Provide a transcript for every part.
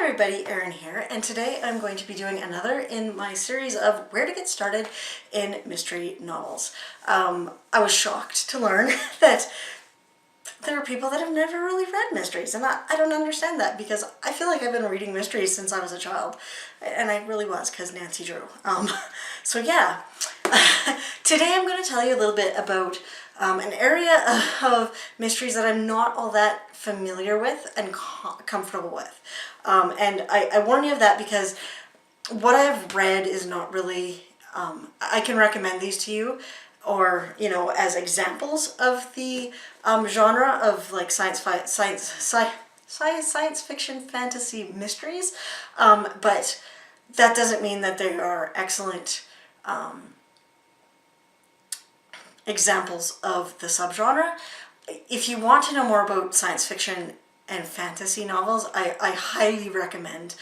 Hi everybody, Erin here, and today I'm going to be doing another in my series of where to get started in mystery novels. I was shocked to learn that there are people that have never really read mysteries, and I don't understand that because I feel like I've been reading mysteries since I was a child, and I really was because Nancy Drew. So yeah, today I'm going to tell you a little bit about an area of mysteries that I'm not all that familiar with and comfortable with. And I warn you of that because what I've read is not really, I can recommend these to you, or, you know, as examples of the genre of like science fiction, fantasy mysteries, but that doesn't mean that they are excellent examples of the subgenre. If you want to know more about science fiction and fantasy novels, I highly recommend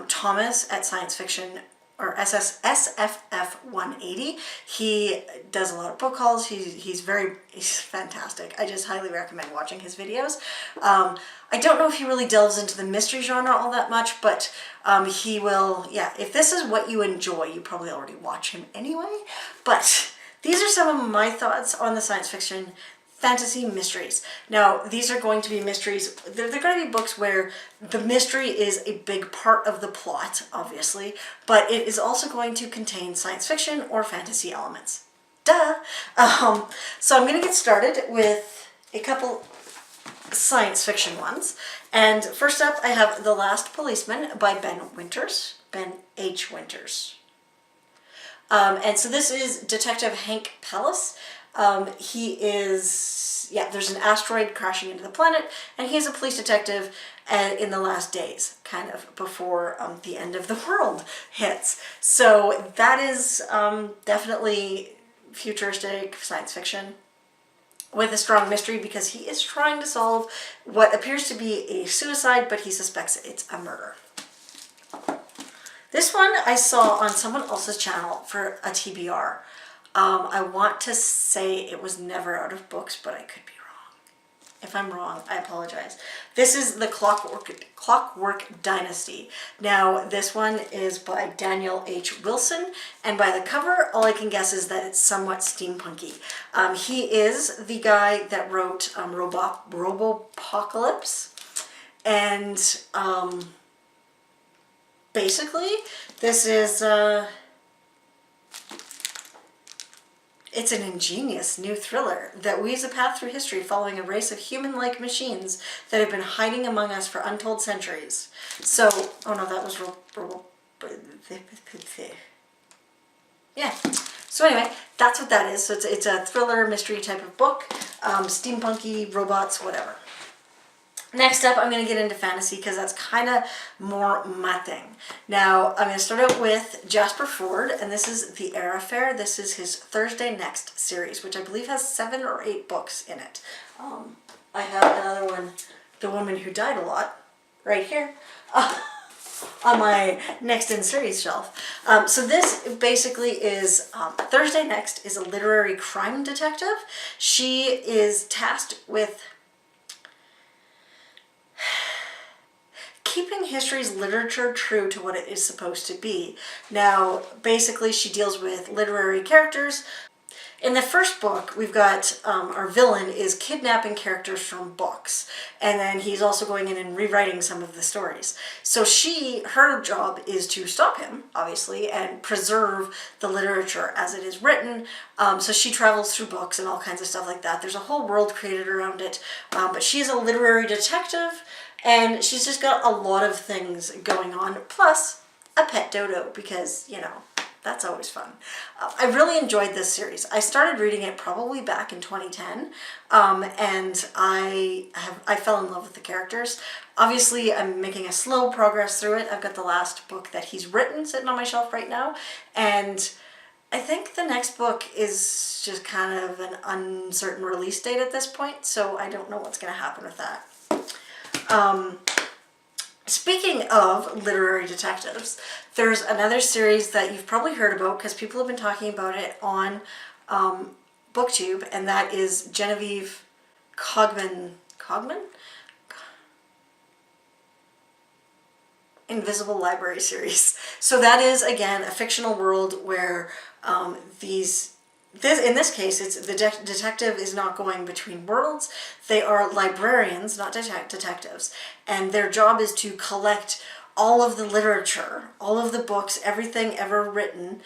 Thomas at Science Fiction, or SFF 180. He does a lot of book hauls. He's fantastic. I just highly recommend watching his videos. I don't know if he really delves into the mystery genre all that much, but he will, yeah, if this is what you enjoy, you probably already watch him anyway, but these are some of my thoughts on the science fiction fantasy mysteries. Now, these are going to be mysteries, they're going to be books where the mystery is a big part of the plot, obviously, but it is also going to contain science fiction or fantasy elements. Duh! So I'm going to get started with a couple science fiction ones. And first up, I have The Last Policeman by Ben H. Winters. And so this is Detective Hank Pellis. He is, yeah, there's an asteroid crashing into the planet, and he is a police detective in the last days, kind of before the end of the world hits. So that is definitely futuristic science fiction with a strong mystery because he is trying to solve what appears to be a suicide, but he suspects it's a murder. This one I saw on someone else's channel for a TBR. I want to say it was never out of books, but I could be wrong. If I'm wrong, I apologize. This is the Clockwork Dynasty. Now, this one is by Daniel H. Wilson, and by the cover, all I can guess is that it's somewhat steampunky. He is the guy that wrote Robopocalypse, and basically, this is it's an ingenious new thriller that weaves a path through history following a race of human-like machines that have been hiding among us for untold centuries. So, oh no, that was yeah. So anyway, that's what that is. So it's a thriller mystery type of book, steampunky, robots, whatever. Next up, I'm going to get into fantasy because that's kind of more my thing. Now, I'm going to start out with Jasper Fforde, and this is The Air Affair. This is his Thursday Next series, which I believe has 7 or 8 books in it. I have another one, The Woman Who Died a Lot, right here on my Next in Series shelf. So this basically is, Thursday Next is a literary crime detective. She is tasked with keeping history's literature true to what it is supposed to be. Now, basically, she deals with literary characters. In the first book, we've got our villain is kidnapping characters from books, and then he's also going in and rewriting some of the stories. So her job is to stop him, obviously, and preserve the literature as it is written. So she travels through books and all kinds of stuff like that. There's a whole world created around it, but she's a literary detective, and she's just got a lot of things going on, plus a pet dodo, because, you know, that's always fun. I really enjoyed this series. I started reading it probably back in 2010, and I fell in love with the characters. Obviously, I'm making a slow progress through it. I've got the last book that he's written sitting on my shelf right now, and I think the next book is just kind of an uncertain release date at this point, so I don't know what's going to happen with that. Speaking of literary detectives, there's another series that you've probably heard about because people have been talking about it on BookTube, and that is Genevieve Cogman? Invisible Library series. So that is, again, a fictional world where in this case, it's the detective is not going between worlds. They are librarians, not detectives, and their job is to collect all of the literature, all of the books, everything ever written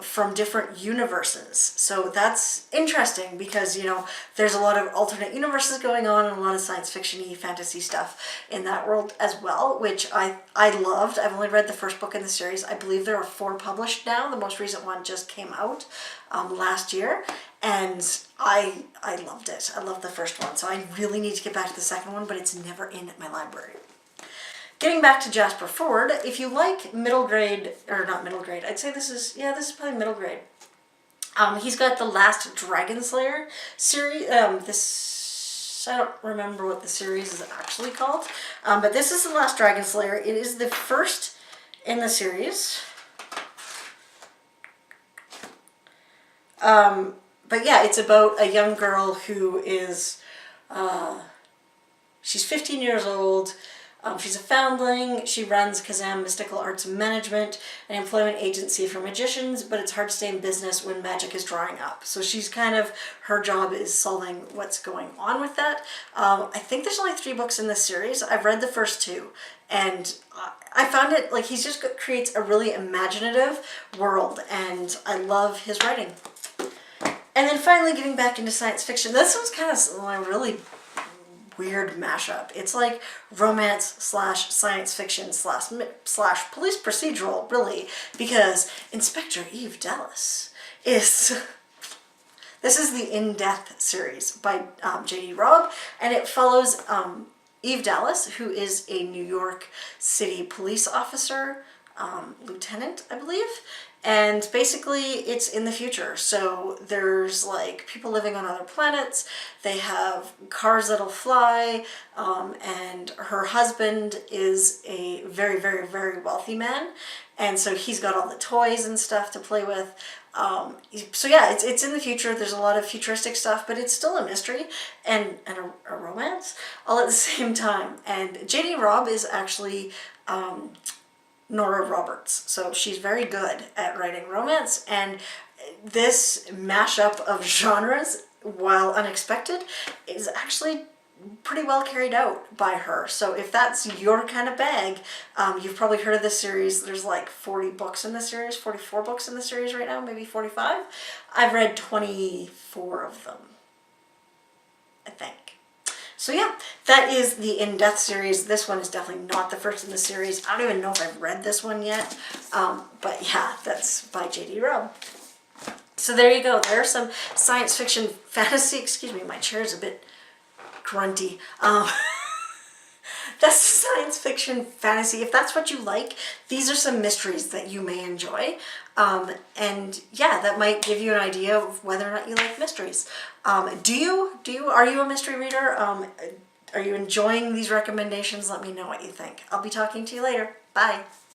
from different universes. So that's interesting because, you know, there's a lot of alternate universes going on and a lot of science fiction-y, fantasy stuff in that world as well, which I loved. I've only read the first book in the series. I believe there are 4 published now. The most recent one just came out last year, and I loved it. I loved the first one, so I really need to get back to the second one, but it's never in my library. Getting back to Jasper Fforde, if you like middle grade, or not middle grade, I'd say this is probably middle grade. He's got the Last Dragon Slayer series. I don't remember what the series is actually called, but this is the Last Dragon Slayer. It is the first in the series. But yeah, it's about a young girl who is, she's 15 years old. She's a foundling. She runs Kazam Mystical Arts Management, an employment agency for magicians, but it's hard to stay in business when magic is drying up. So she's kind of, her job is solving what's going on with that. I think there's only 3 books in this series. I've read the first 2, and I found it, like, he's just creates a really imaginative world, and I love his writing. And then finally getting back into science fiction. This one's kind of really weird mashup. It's like romance / science fiction / police procedural, really, because Inspector Eve Dallas is... This is the In Death series by J.D. Robb, and it follows Eve Dallas, who is a New York City police officer, lieutenant, I believe. And basically it's in the future. So there's like people living on other planets. They have cars that'll fly. And her husband is a very, very, very wealthy man. And so he's got all the toys and stuff to play with. So yeah, it's in the future. There's a lot of futuristic stuff, but it's still a mystery and a romance all at the same time. And J.D. Robb is actually Nora Roberts. So she's very good at writing romance, and this mashup of genres, while unexpected, is actually pretty well carried out by her. So if that's your kind of bag, you've probably heard of this series. There's like 40 books in the series, 44 books in the series right now, maybe 45. I've read 24 of them, I think. So yeah, that is the In Death series. This one is definitely not the first in the series. I don't even know if I've read this one yet. But yeah, that's by J.D. Robb. So there you go. There are some science fiction fantasy. Excuse me, my chair is a bit grunty. That's science fiction fantasy. If that's what you like, these are some mysteries that you may enjoy. And yeah, that might give you an idea of whether or not you like mysteries. Are you a mystery reader? Are you enjoying these recommendations? Let me know what you think. I'll be talking to you later. Bye.